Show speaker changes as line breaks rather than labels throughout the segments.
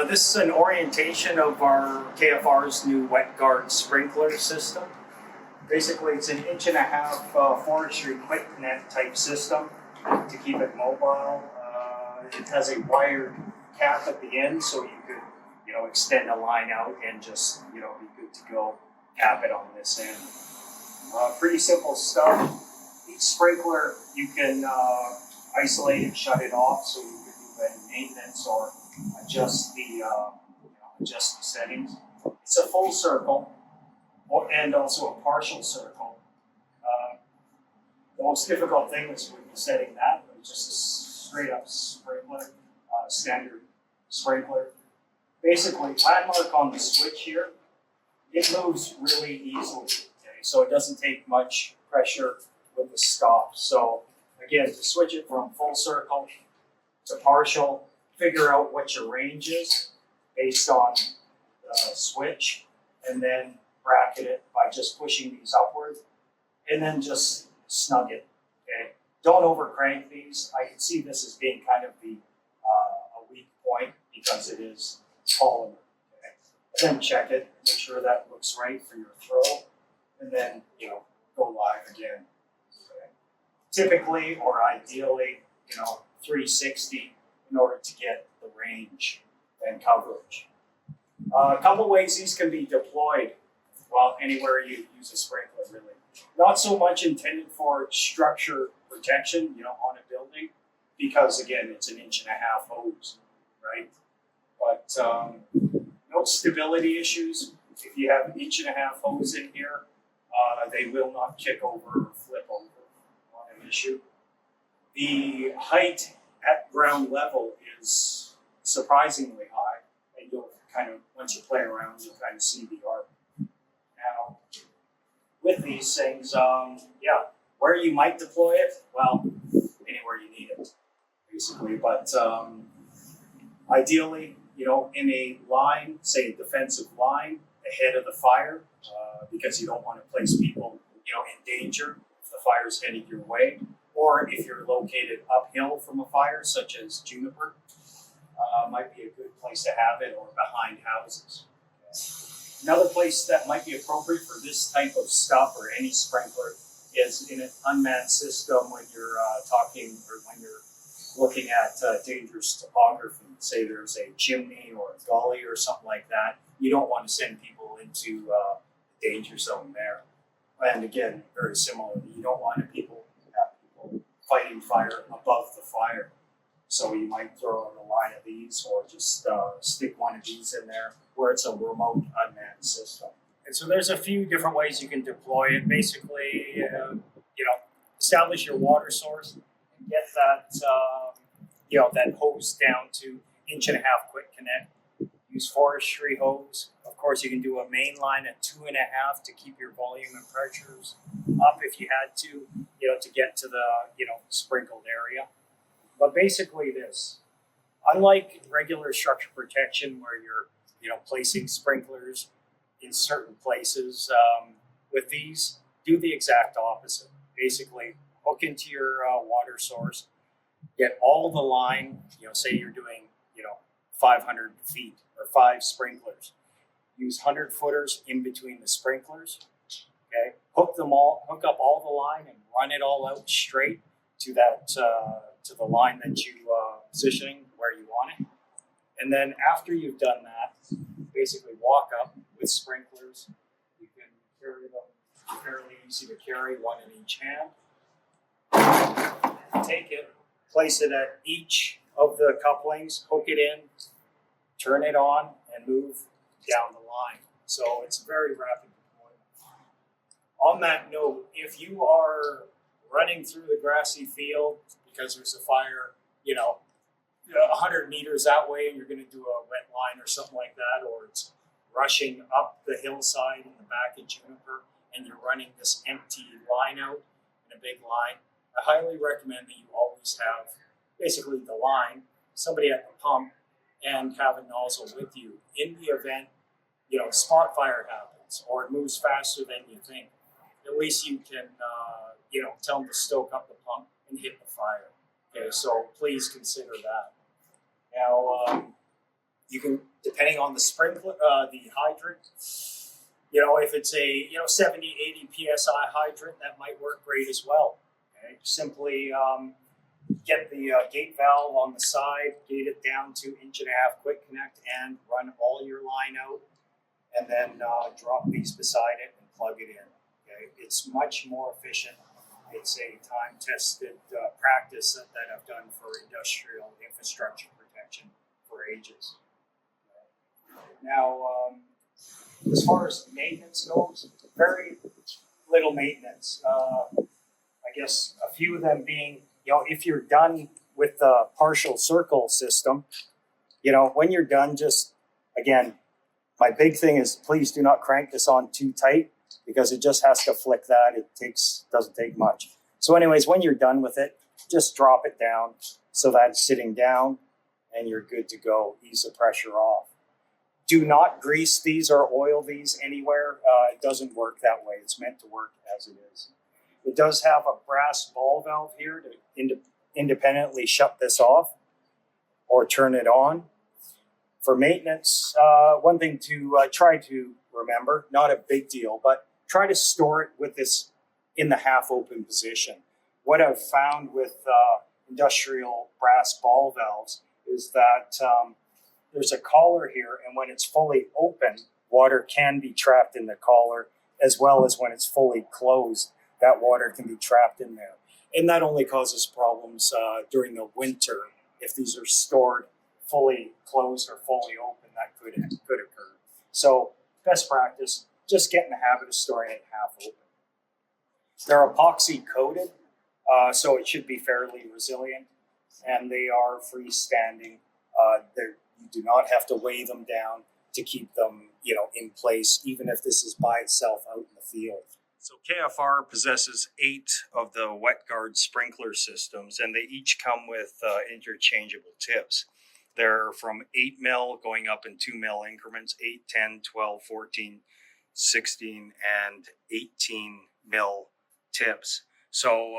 This is an orientation of our KFR's new Wetguard sprinkler system. Basically, it's an 1.5-inch forestry quick net type system to keep it mobile. It has a wired cap at the end, so you could, extend a line out and just, be good to go. Cap it on this end. Pretty simple stuff. Each sprinkler, you can isolate and shut it off, so you can do any maintenance or adjust the settings. It's a full circle and also a partial circle. The most difficult thing is with setting that, just a straight up sprinkler, standard sprinkler. Basically, landmark on the switch here, it moves really easily. Okay? So it doesn't take much pressure with the stop. So again, to switch it from full circle to partial, figure out what your range is based on the switch, and then bracket it by just pushing these upward, and then just snug it. Okay, don't over crank these. I can see this as being kind of the a weak point because it is polymer. Okay, and then check it, make sure that looks right for your throw, and then go live again. Okay. Typically or ideally, 360 in order to get the range and coverage. A couple ways these can be deployed. Well, anywhere you use a sprinkler, really. Not so much intended for structure protection, on a building, because again, it's an 1.5-inch hose, right? But no stability issues. If you have an 1.5-inch hose in here, they will not kick over or flip over. Not an issue. The height at ground level is surprisingly high, and you'll kind of, once you play around, you'll kind of see the art. Now, with these things, where you might deploy it, well, anywhere you need it, basically. But ideally, in a line, say a defensive line, ahead of the fire, because you don't want to place people, in danger if the fire's heading your way, or if you're located uphill from a fire, such as juniper, might be a good place to have it, or behind houses. Okay. Another place that might be appropriate for this type of stuff or any sprinkler is in an unmanned system when you're talking or when you're looking at dangerous topography. Say there's a chimney or a gully or something like that. You don't want to send people into the danger zone there. And again, very similarly, you don't want have people fighting fire above the fire. So you might throw out a line of these, or just stick one of these in there where it's a remote unmanned system. And so there's a few different ways you can deploy it. Basically, establish your water source and get that, that hose down to 1.5-inch quick connect. Use forestry hose. Of course, you can do a main line at 2.5 to keep your volume and pressures up if you had to, to get to the, sprinkled area. But basically this, unlike regular structure protection where you're, placing sprinklers in certain places, with these, do the exact opposite. Basically, hook into your water source, get all the line, say you're doing, 500 feet or 5 sprinklers. Use 100-footers in between the sprinklers. Okay, hook up all the line and run it all out straight to that to the line that you positioning where you want it. And then after you've done that, basically walk up with sprinklers. You can carry them fairly easy to carry, one in each hand. Take it, place it at each of the couplings, hook it in, turn it on, and move down the line. So it's very rapid deployment. On that note, if you are running through the grassy field because there's a fire, 100 meters that way, and you're going to do a wet line or something like that, or it's rushing up the hillside in the back of juniper, and you're running this empty line out in a big line, I highly recommend that you always have basically the line, somebody at the pump, and have a nozzle with you in the event, spot fire happens or it moves faster than you think. At least you can, tell them to stoke up the pump and hit the fire. Okay, so please consider that. Now, You can, depending on the sprinkler, the hydrant, if it's a 70, 80 psi hydrant, that might work great as well. Okay, simply get the gate valve on the side, gate it down to 1.5" quick connect, and run all your line out, and then drop these beside it and plug it in. Okay, it's much more efficient. It's a time-tested practice that I've done for industrial infrastructure protection for ages. Now, as far as maintenance goes, very little maintenance. I guess a few of them being, if you're done with the partial circle system, when you're done, just, again, my big thing is please do not crank this on too tight, because it just has to flick that. It doesn't take much. So anyways, when you're done with it, just drop it down so that it's sitting down and you're good to go. Ease the pressure off. Do not grease these or oil these anywhere. It doesn't work that way. It's meant to work as it is. It does have a brass ball valve here to independently shut this off or turn it on. For maintenance, one thing to try to remember, not a big deal, but try to store it with this in the half-open position. What I've found with industrial brass ball valves is that there's a collar here, and when it's fully open, water can be trapped in the collar, as well as when it's fully closed, that water can be trapped in there. And that only causes problems during the winter. If these are stored fully closed or fully open, that could occur. So best practice, just get in the habit of storing it half open. They're epoxy coated, so it should be fairly resilient, and they are freestanding. You do not have to weigh them down to keep them, in place, even if this is by itself out in the field. So KFR possesses 8 of the Wetguard sprinkler systems, and they each come with interchangeable tips. They're from 8 mil going up in 2 mil increments, 8, 10, 12, 14, 16, and 18 mil tips. So,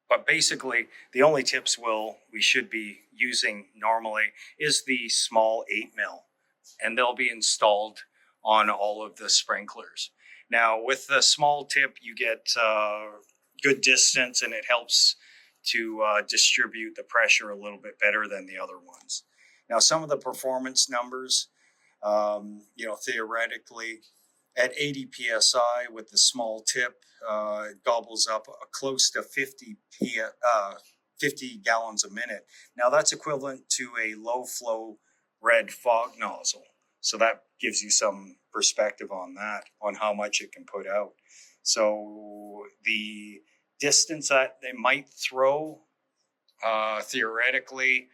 but basically, the only tips we should be using normally is the small 8 mil, and they'll be installed on all of the sprinklers. Now, with the small tip, you get good distance, and it helps to distribute the pressure a little bit better than the other ones. Now, some of the performance numbers, theoretically, at 80 psi with the small tip, it gobbles up close to 50 gallons a minute. Now, that's equivalent to a low-flow red fog nozzle. So that gives you some perspective on that, on how much it can put out. So the distance that they might throw, theoretically,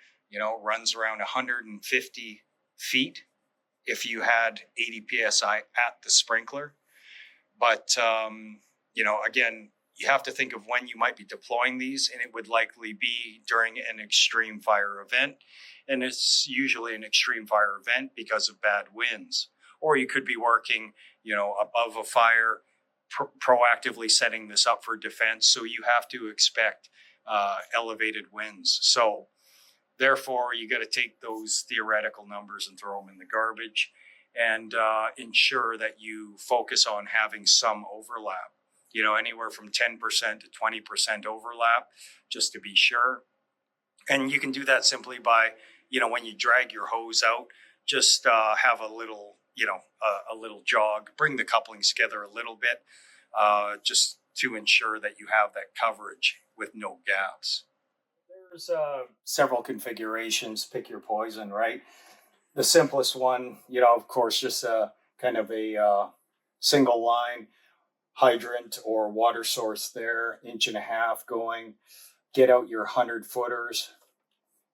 runs around 150 feet if you had 80 psi at the sprinkler. But, again, you have to think of when you might be deploying these, and it would likely be during an extreme fire event. And it's usually an extreme fire event because of bad winds. Or you could be working, above a fire, proactively setting this up for defense. So you have to expect elevated winds. So therefore, you got to take those theoretical numbers and throw them in the garbage, and ensure that you focus on having some overlap. Anywhere from 10% to 20% overlap, just to be sure. And you can do that simply by, when you drag your hose out, just have a little, a little jog, bring the couplings together a little bit, just to ensure that you have that coverage with no gaps. There's several configurations, pick your poison, right? The simplest one, of course, just kind of a single line hydrant or water source there, 1.5 inches going. Get out your 100-footers,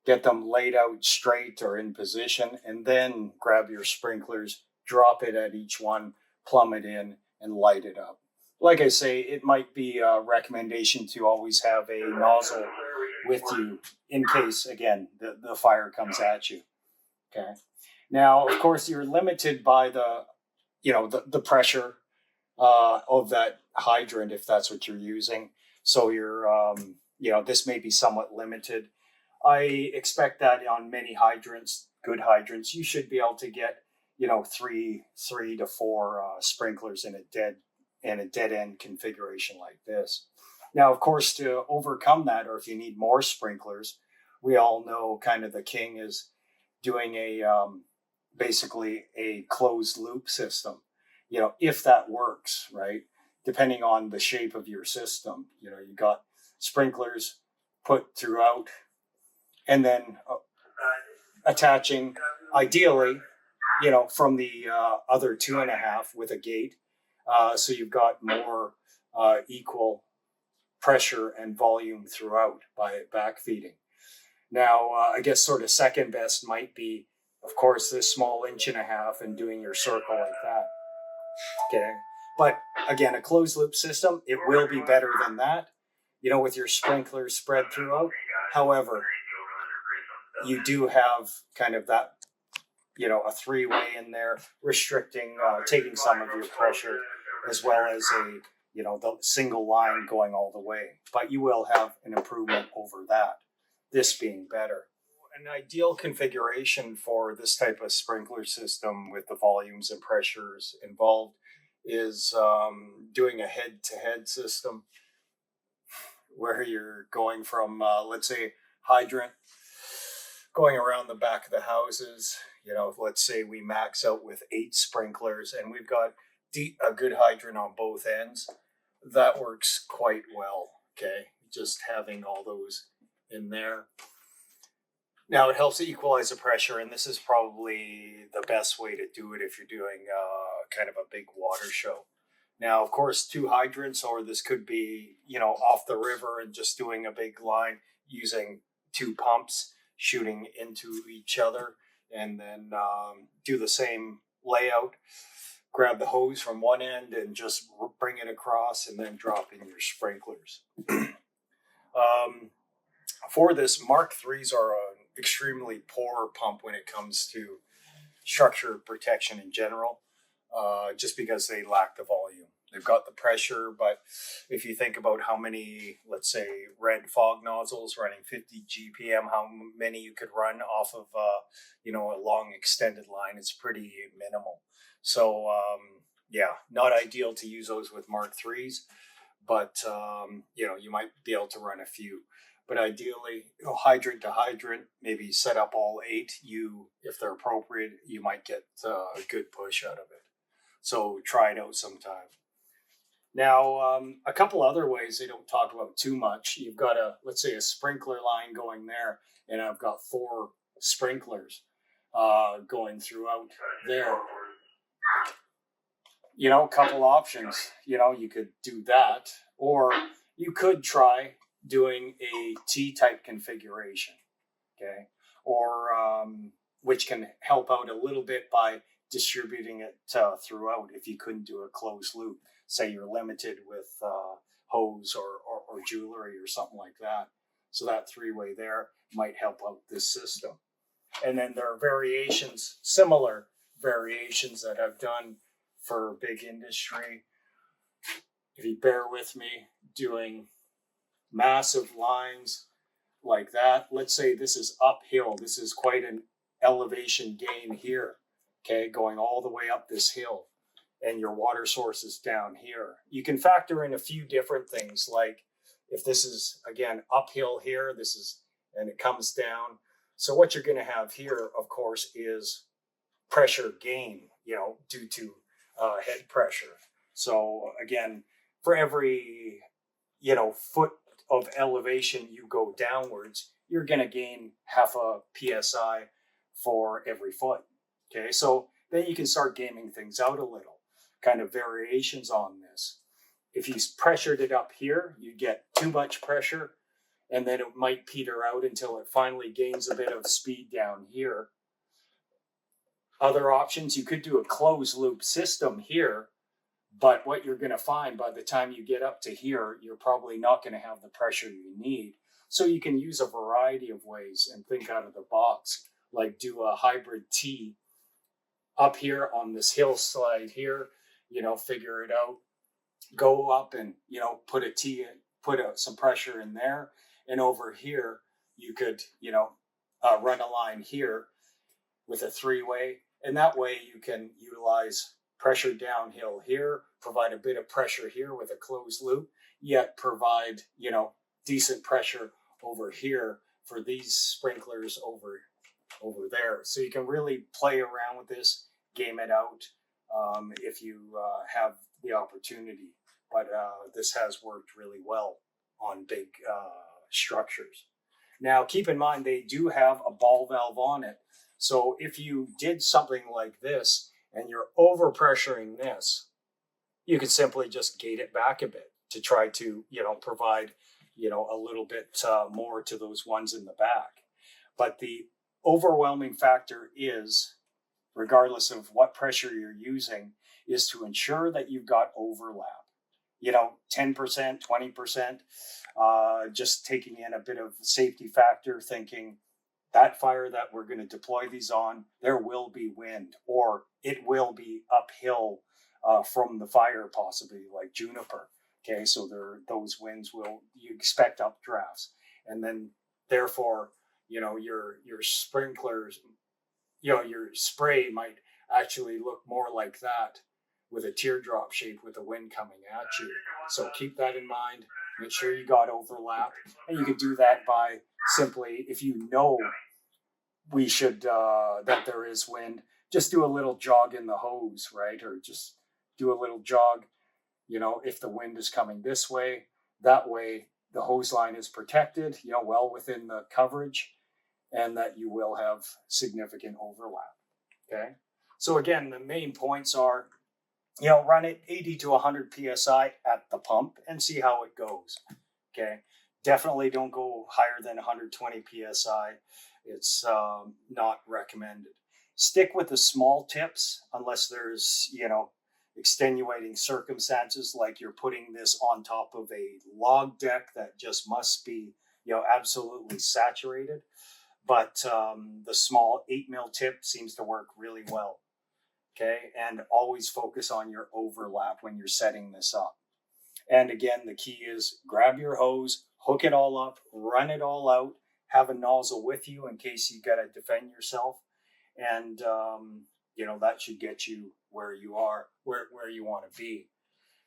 get them laid out straight or in position, and then grab your sprinklers, drop it at each one, plumb it in, and light it up. Like I say, it might be a recommendation to always have a nozzle with you in case, again, the fire comes at you. Okay. Now, of course, you're limited by the pressure of that hydrant if that's what you're using. So you're, this may be somewhat limited. I expect that on many hydrants,
good hydrants, you should be able to get, three to four sprinklers in a dead end configuration like this. Now, of course, to overcome that, or if you need more sprinklers, we all know kind of the king is doing basically a closed loop system. If that works, right? Depending on the shape of your system, you got sprinklers put throughout, and then attaching, ideally, from the other 2.5 with a gate, so you've got more equal pressure and volume throughout by it backfeeding. Now, I guess sort of second best might be, of course, this small 1.5 and doing your circle like that. Okay. But again, a closed loop system, it will be better than that, with your sprinklers spread throughout. However, you do have kind of that, a 3-way in there, restricting, taking some of your pressure, as well as the single line going all the way. But you will have an improvement over that, this being better. An ideal configuration for this type of sprinkler system with the volumes and pressures involved is doing a head-to-head system where you're going from, let's say, hydrant, going around the back of the houses. Let's say we max out with 8 sprinklers and we've got a good hydrant on both ends. That works quite well, okay? Just having all those in there. Now, it helps to equalize the pressure, and this is probably the best way to do it if you're doing kind of a big water show. Now, of course, 2 hydrants, or this could be, off the river and just doing a big line using 2 pumps shooting into each other, and then do the same layout. Grab the hose from one end and just bring it across and then drop in your sprinklers. For this, Mark IIIs are an extremely poor pump when it comes to structure protection in general, just because they lack the volume. They've got the pressure, but if you think about how many, let's say, red fog nozzles running 50 GPM, how many you could run off of, a long extended line, it's pretty minimal. So, not ideal to use those with Mark IIIs, but, you might be able to run a few. But ideally, hydrant to hydrant, maybe set up all 8. If they're appropriate, you might get a good push out of it. So try it out sometime. Now, a couple other ways they don't talk about too much. You've got let's say a sprinkler line going there, and I've got 4 sprinklers going throughout there. A couple options. You could do that, or you could try doing a T-type configuration, okay? Or which can help out a little bit by distributing it throughout if you couldn't do a closed loop. Say you're limited with hose or jewelry or something like that. So that 3-way there might help out this system. And then there are similar variations that I've done for big industry. If you bear with me, doing massive lines like that. Let's say this is uphill. This is quite an elevation gain here, okay, going all the way up this hill, and your water source is down here. You can factor in a few different things, like if this is, again, uphill here, and it comes down. So what you're going to have here, of course, is pressure gain, due to head pressure. So again, for every, foot of elevation you go downwards, you're going to gain half a PSI for every foot. Okay, so then you can start gaming things out a little, kind of variations on this. If you pressured it up here, you get too much pressure, and then it might peter out until it finally gains a bit of speed down here. Other options, you could do a closed loop system here, but what you're going to find by the time you get up to here, you're probably not going to have the pressure you need. So you can use a variety of ways and think out of the box, like do a hybrid T up here on this hillside here, figure it out, go up and, put a T in, some pressure in there. And over here, you could, run a line here. with a three-way, and that way you can utilize pressure downhill here, provide a bit of pressure here with a closed loop, yet provide, decent pressure over here for these sprinklers over there. So you can really play around with this, game it out if you have the opportunity. But this has worked really well on big structures. Now, keep in mind, they do have a ball valve on it. So if you did something like this and you're overpressuring this, you could simply just gate it back a bit to try to, provide, a little bit more to those ones in the back. But the overwhelming factor is, regardless of what pressure you're using, is to ensure that you've got overlap. 10%, 20%, just taking in a bit of safety factor, thinking that fire that we're going to deploy these on, there will be wind, or it will be uphill from the fire, possibly like juniper. Okay, so those winds you expect updrafts, and then therefore, your sprinklers, your spray might actually look more like that with a teardrop shape with the wind coming at you. So keep that in mind. Make sure you got overlap, and you can do that by simply, if you know we should that there is wind, just do a little jog in the hose, right? Or just do a little jog. If the wind is coming this way, that way the hose line is protected, well within the coverage, and that you will have significant overlap. Okay. So again, the main points are, run it 80 to 100 PSI at the pump and see how it goes. Okay. Definitely don't go higher than 120 PSI. It's not recommended. Stick with the small tips unless there's, extenuating circumstances, like you're putting this on top of a log deck that just must be, absolutely saturated. But the small 8mm tip seems to work really well. Okay, and always focus on your overlap when you're setting this up. And again, the key is grab your hose, hook it all up, run it all out, have a nozzle with you in case you got to defend yourself. And, that should get you where you are, where you want to be.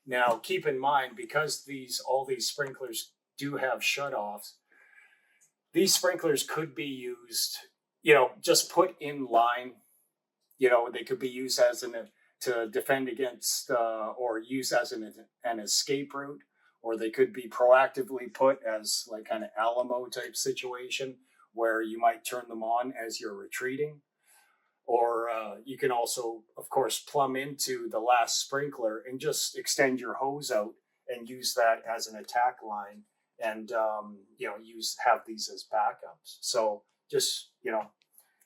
Now, keep in mind, because all these sprinklers do have shutoffs, these sprinklers could be used, just put in line. They could be used to defend against or use as an escape route, or they could be proactively put as like kind of Alamo type situation where you might turn them on as you're retreating. Or you can also, of course, plumb into the last sprinkler and just extend your hose out and use that as an attack line, and have these as backups. So just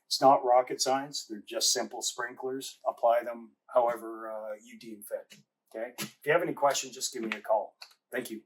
it's not rocket science. They're just simple sprinklers. Apply them however you deem fit. Okay. If you have any questions, just give me a call. Thank you.